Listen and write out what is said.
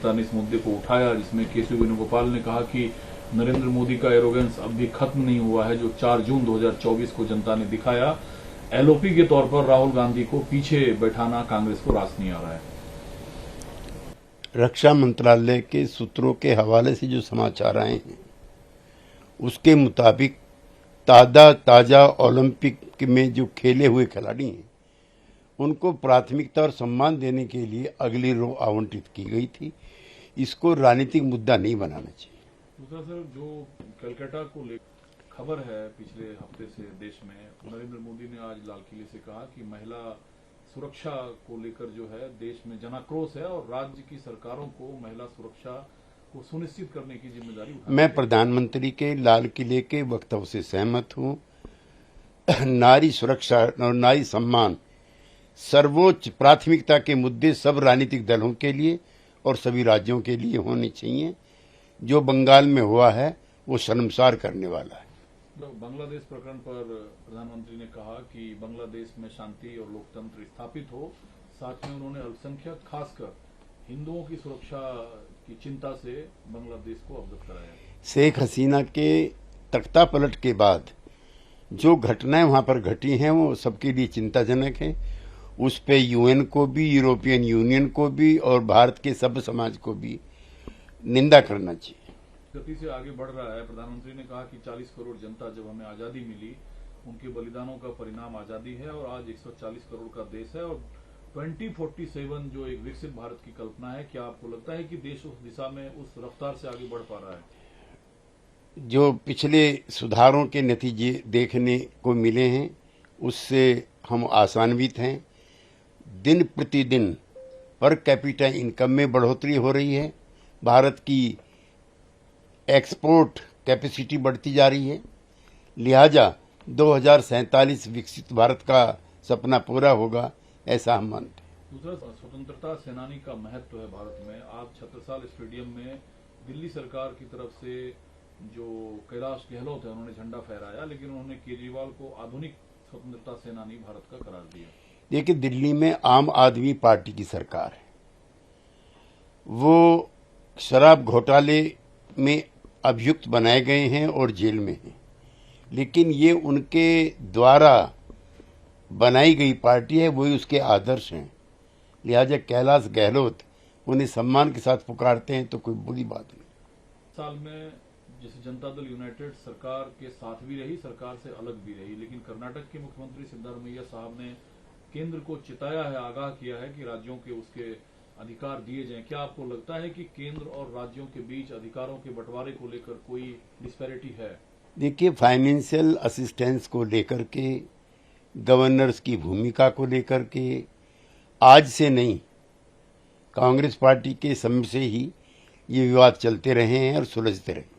नेता ने इस मुद्दे को उठाया, जिसमें केशव वेणुगोपाल ने कहा कि नरेंद्र मोदी का एरोगेंस अब भी खत्म नहीं हुआ है, जो 4 जून 2024 को जनता ने दिखाया। एलओपी के तौर पर राहुल गांधी को पीछे बैठाना कांग्रेस को रास नहीं आ रहा है। रक्षा मंत्रालय के सूत्रों के हवाले से जो समाचार आए हैं उसके मुताबिक ताजा ओलंपिक में जो खेले हुए खिलाड़ी हैं उनको प्राथमिकता और सम्मान देने के लिए अगली रो आवंटित की गई थी। इसको राजनीतिक मुद्दा नहीं बनाना चाहिए। दूसरा सर, जो कलकत्ता को लेकर खबर है पिछले हफ्ते से देश में, नरेंद्र मोदी ने आज लाल किले से कहा कि महिला सुरक्षा को लेकर जो है देश में जनाक्रोश है और राज्य की सरकारों को महिला सुरक्षा को सुनिश्चित करने की जिम्मेदारी उठानी। मैं प्रधानमंत्री के लाल किले के वक्तव्य से सहमत हूं। नारी सुरक्षा और नारी सम्मान सर्वोच्च प्राथमिकता के मुद्दे सब राजनीतिक दलों के लिए और सभी राज्यों के लिए होने चाहिए। जो बंगाल में हुआ है वो शर्मसार करने वाला है। बांग्लादेश प्रकरण पर प्रधानमंत्री ने कहा कि बांग्लादेश में शांति और लोकतंत्र स्थापित हो। साथ में उन्होंने अल्पसंख्यक खासकर हिंदुओं की सुरक्षा की चिंता से बांग्लादेश को अवगत कराया। शेख हसीना के तख्ता पलट के बाद जो घटनाएं वहां पर घटी हैं वो सबके लिए चिंताजनक है। उस पे यूएन को भी, यूरोपियन यूनियन को भी और भारत के सब समाज को भी निंदा करना चाहिए। गति से आगे बढ़ रहा है। प्रधानमंत्री ने कहा कि 40 करोड़ जनता जब हमें आजादी मिली, उनके बलिदानों का परिणाम आजादी है और आज 140 करोड़ का देश है और 2047 जो एक विकसित भारत की कल्पना है। क्या आपको लगता है कि देश उस दिशा में, उस रफ्तार से आगे बढ़ पा रहा है? जो पिछले सुधारों के नतीजे देखने को मिले हैं उससे हम आशान्वित हैं। दिन प्रतिदिन पर कैपिटा इनकम में बढ़ोतरी हो रही है। भारत की एक्सपोर्ट कैपेसिटी बढ़ती जा रही है। लिहाजा 2047 विकसित भारत का सपना पूरा होगा, ऐसा हम मानते हैं। दूसरा, स्वतंत्रता सेनानी का महत्व है भारत में। आज छत्रसाल स्टेडियम में दिल्ली सरकार की तरफ से जो कैलाश गहलोत है उन्होंने झंडा फहराया, लेकिन उन्होंने केजरीवाल को आधुनिक स्वतंत्रता सेनानी भारत का करार दिया। देखिए, दिल्ली में आम आदमी पार्टी की सरकार है। वो शराब घोटाले में अभियुक्त बनाए गए हैं और जेल में हैं, लेकिन ये उनके द्वारा बनाई गई पार्टी है, वही उसके आदर्श हैं। लिहाजा कैलाश गहलोत उन्हें सम्मान के साथ पुकारते हैं तो कोई बुरी बात नहीं। साल में जैसे जनता दल यूनाइटेड सरकार के साथ भी रही, सरकार से अलग भी रही, लेकिन कर्नाटक के मुख्यमंत्री सिद्धारमैया साहब ने केंद्र को चिताया है, आगाह किया है कि राज्यों के उसके अधिकार दिए जाएं। क्या आपको लगता है कि केंद्र और राज्यों के बीच अधिकारों के बंटवारे को लेकर कोई डिस्पैरिटी है? देखिए, फाइनेंशियल असिस्टेंस को लेकर के, गवर्नर्स की भूमिका को लेकर के आज से नहीं, कांग्रेस पार्टी के समय से ही ये विवाद चलते रहे हैं और सुलझते रहे।